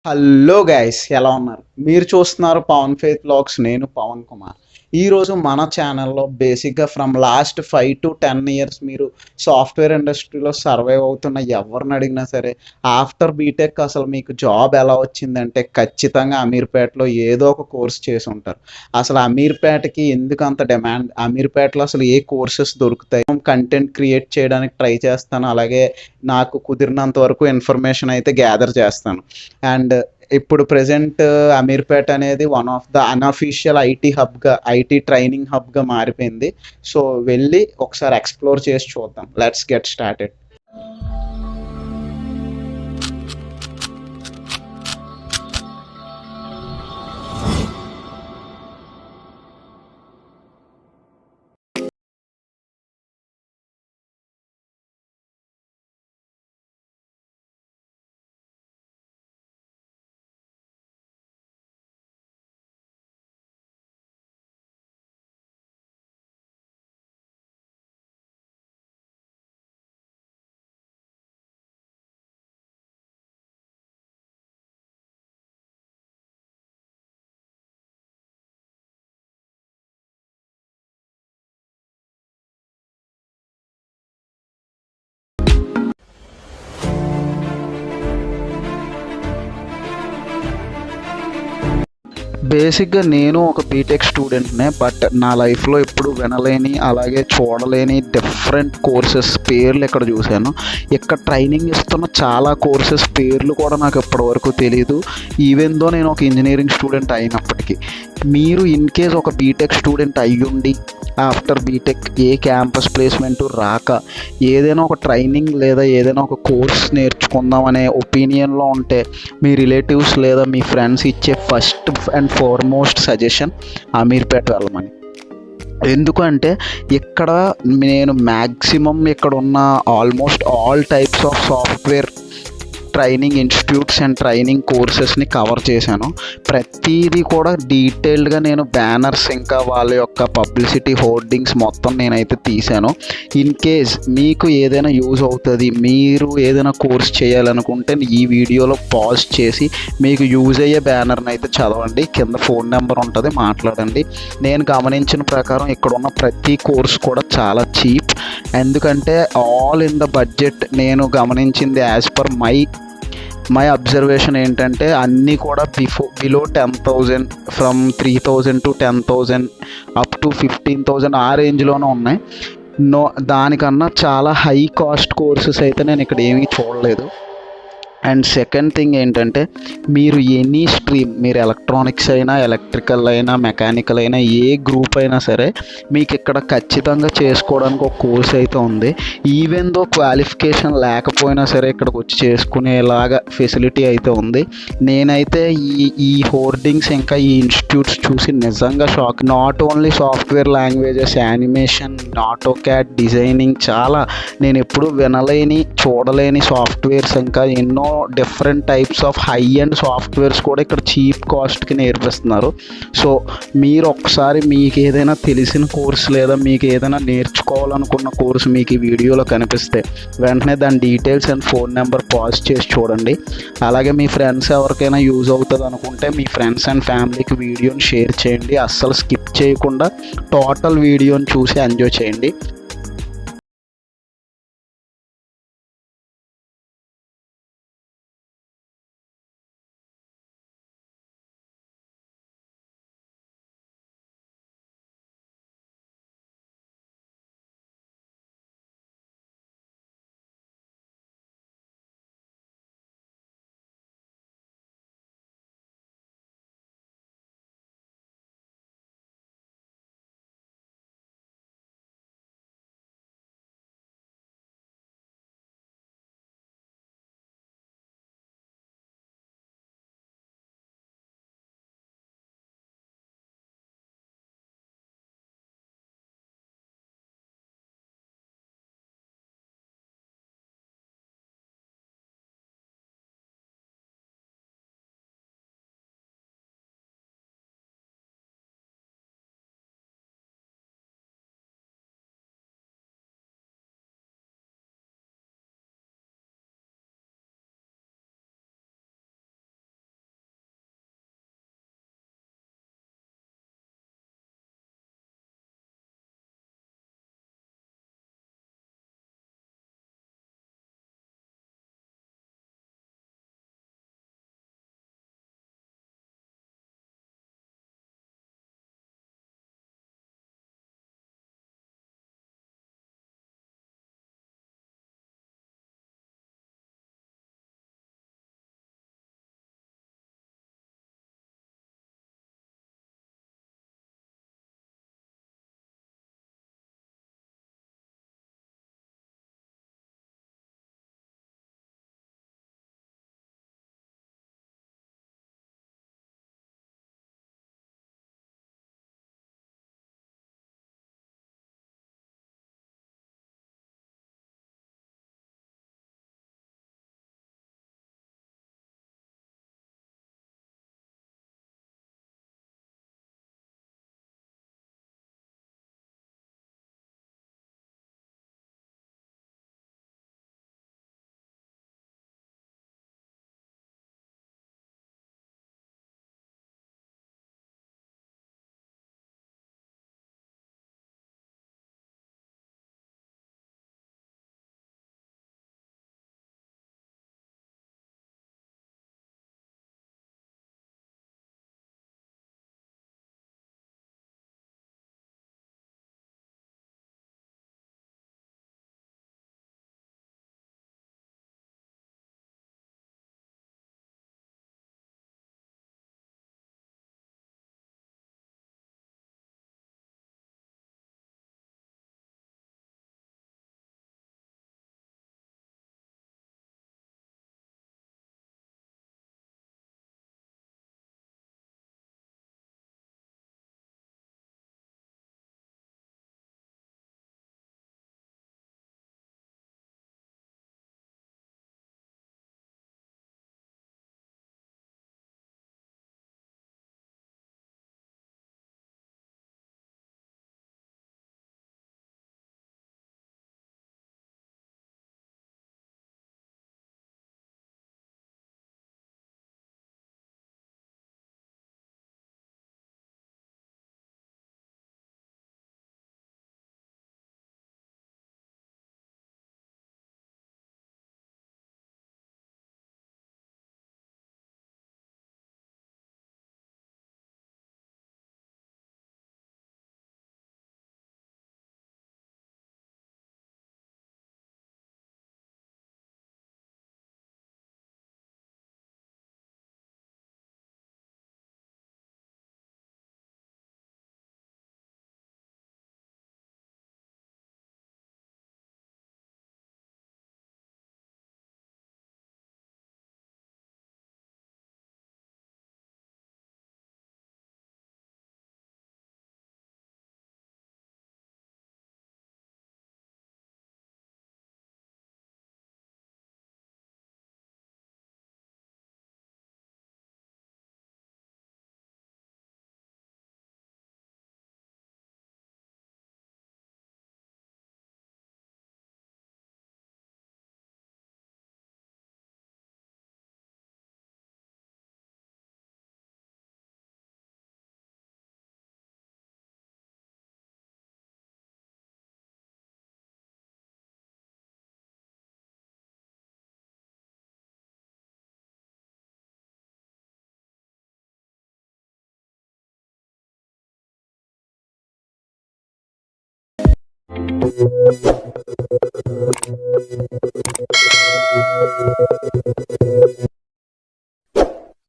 Hello guys, ఎలా ఉన్నారు? మీరు చూస్తున్నారు పవన్ ఫేత్ వ్లాగ్స్. నేను పవన్ కుమార్. ఈరోజు మన ఛానల్లో బేసిక్గా ఫ్రమ్ లాస్ట్ 5 to 10 years మీరు సాఫ్ట్వేర్ ఇండస్ట్రీలో సర్వైవ్ అవుతున్న ఎవరిని అడిగినా సరే, ఆఫ్టర్ బీటెక్ అసలు మీకు జాబ్ ఎలా వచ్చిందంటే ఖచ్చితంగా అమీర్పేటలో ఏదో ఒక కోర్స్ చేసి ఉంటారు. అసలు అమీర్పేటకి ఎందుకు అంత డిమాండ్? అమీర్పేటలో అసలు ఏ కోర్సెస్ దొరుకుతాయి? కంటెంట్ క్రియేట్ చేయడానికి ట్రై చేస్తాను, అలాగే నాకు కుదిరినంత వరకు ఇన్ఫర్మేషన్ అయితే గ్యాదర్ చేస్తాను. అండ్ ఇప్పుడు ప్రెజెంట్ అమీర్పేట్ అనేది one of the unofficial IT హబ్గా, ఐటీ ట్రైనింగ్ హబ్గా మారిపోయింది. సో వెళ్ళి ఒకసారి ఎక్స్ప్లోర్ చేసి చూద్దాం. Let's get started. బేసిక్గా నేను ఒక బీటెక్ స్టూడెంట్నే, బట్ నా లైఫ్లో ఎప్పుడు వినలేని అలాగే చూడలేని డిఫరెంట్ కోర్సెస్ పేర్లు ఇక్కడ చూశాను. ఇక్కడ ట్రైనింగ్ ఇస్తున్న చాలా కోర్సెస్ పేర్లు కూడా నాకు ఇప్పటివరకు తెలియదు, ఈవెన్ దో నేను ఒక ఇంజనీరింగ్ స్టూడెంట్ అయినప్పటికీ. మీరు ఇన్ కేస్ ఒక బీటెక్ స్టూడెంట్ అయ్యుండి ఆఫ్టర్ బీటెక్ ఏ క్యాంపస్ ప్లేస్మెంట్ రాక ఏదైనా ఒక ట్రైనింగ్ లేదా ఏదైనా ఒక కోర్స్ నేర్చుకుందాం అనే ఒపీనియన్లో ఉంటే, మీ రిలేటివ్స్ లేదా మీ ఫ్రెండ్స్ ఇచ్చే first and foremost suggestion Ameerpet వెళ్ళమని. ఎందుకంటే ఇక్కడ నేను మ్యాక్సిమం ఇక్కడ ఉన్న almost all types of software training institutes and training కోర్సెస్ని కవర్ చేశాను. ప్రతిదీ కూడా డీటెయిల్డ్గా నేను బ్యానర్స్ ఇంకా వాళ్ళ యొక్క పబ్లిసిటీ హోర్డింగ్స్ మొత్తం నేనైతే తీశాను. ఇన్ కేస్ మీకు ఏదైనా యూజ్ అవుతుంది, మీరు ఏదైనా కోర్స్ చేయాలనుకుంటే ఈ వీడియోలో పాజ్ చేసి మీకు యూజ్ అయ్యే బ్యానర్ని అయితే చదవండి. కింద ఫోన్ నెంబర్ ఉంటుంది, మాట్లాడండి. నేను గమనించిన ప్రకారం ఇక్కడ ఉన్న ప్రతి కోర్స్ కూడా చాలా చీప్. ఎందుకంటే ఆల్ ఇన్ ద బడ్జెట్. నేను గమనించింది యాజ్ పర్ మై అబ్జర్వేషన్ ఏంటంటే అన్నీ కూడా below 10,000, from 3,000 to 10,000 up to 15,000 ఆ రేంజ్లోనే ఉన్నాయి. నో, దానికన్నా చాలా హై కాస్ట్ కోర్సెస్ అయితే నేను ఇక్కడ ఏమీ చూడలేదు. అండ్ సెకండ్ థింగ్ ఏంటంటే, మీరు ఎనీ స్ట్రీమ్, మీరు ఎలక్ట్రానిక్స్ అయినా, ఎలక్ట్రికల్ అయినా, మెకానికల్ అయినా, ఏ గ్రూప్ అయినా సరే మీకు ఇక్కడ ఖచ్చితంగా చేసుకోవడానికి ఒక కోర్స్ అయితే ఉంది. ఈవెన్ దో క్వాలిఫికేషన్ లేకపోయినా సరే ఇక్కడికి వచ్చి చేసుకునేలాగా ఫెసిలిటీ అయితే ఉంది. నేనైతే ఈ హోర్డింగ్స్ ఇంకా ఈ ఇన్స్టిట్యూట్స్ చూసి నిజంగా shock. Not only software languages, animation, AutoCAD, designing, చాలా నేను ఎప్పుడు వినలేని చూడలేని సాఫ్ట్వేర్స్, ఇంకా ఎన్నో different types of high and softwares కూడా ఇక్కడ చీప్ కాస్ట్కి నేర్పిస్తున్నారు. సో మీరు ఒకసారి మీకు ఏదైనా తెలిసిన కోర్స్ లేదా మీకు ఏదైనా నేర్చుకోవాలనుకున్న కోర్స్ మీకు ఈ వీడియోలో కనిపిస్తే వెంటనే దాని details and phone number pause చేసి చూడండి. అలాగే మీ ఫ్రెండ్స్ ఎవరికైనా యూజ్ అవుతుంది అనుకుంటే మీ ఫ్రెండ్స్ అండ్ ఫ్యామిలీకి వీడియోని షేర్ చేయండి. అస్సలు స్కిప్ చేయకుండా టోటల్ వీడియోని చూసి ఎంజాయ్ చేయండి.